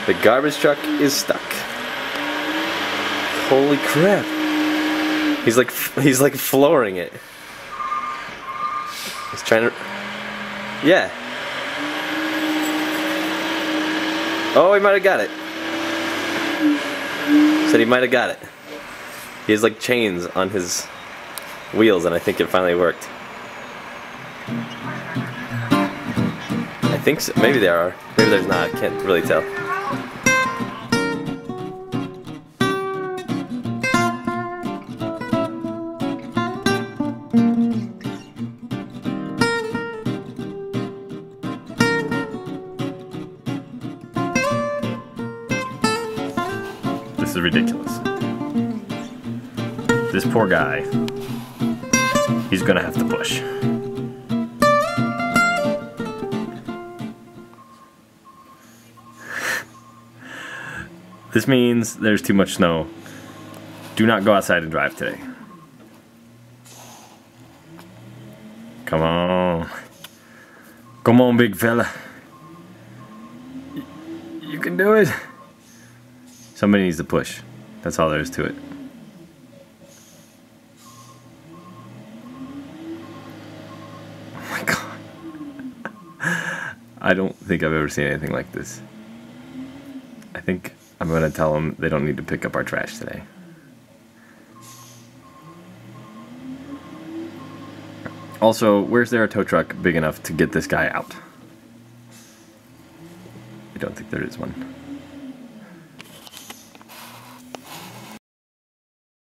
The garbage truck is stuck. Holy crap. He's like flooring it. He's trying to... Yeah. Oh, he might have got it. Said he might have got it. He has like chains on his wheels, and I think it finally worked. I think so. Maybe there are. Maybe there's not. I can't really tell. This is ridiculous. This poor guy, he's gonna have to push. This means there's too much snow. Do not go outside and drive today. Come on. Come on, big fella. You can do it. Somebody needs to push. That's all there is to it. Oh my god. I don't think I've ever seen anything like this. I think I'm going to tell them they don't need to pick up our trash today. Also, where's there a tow truck big enough to get this guy out? I don't think there is one.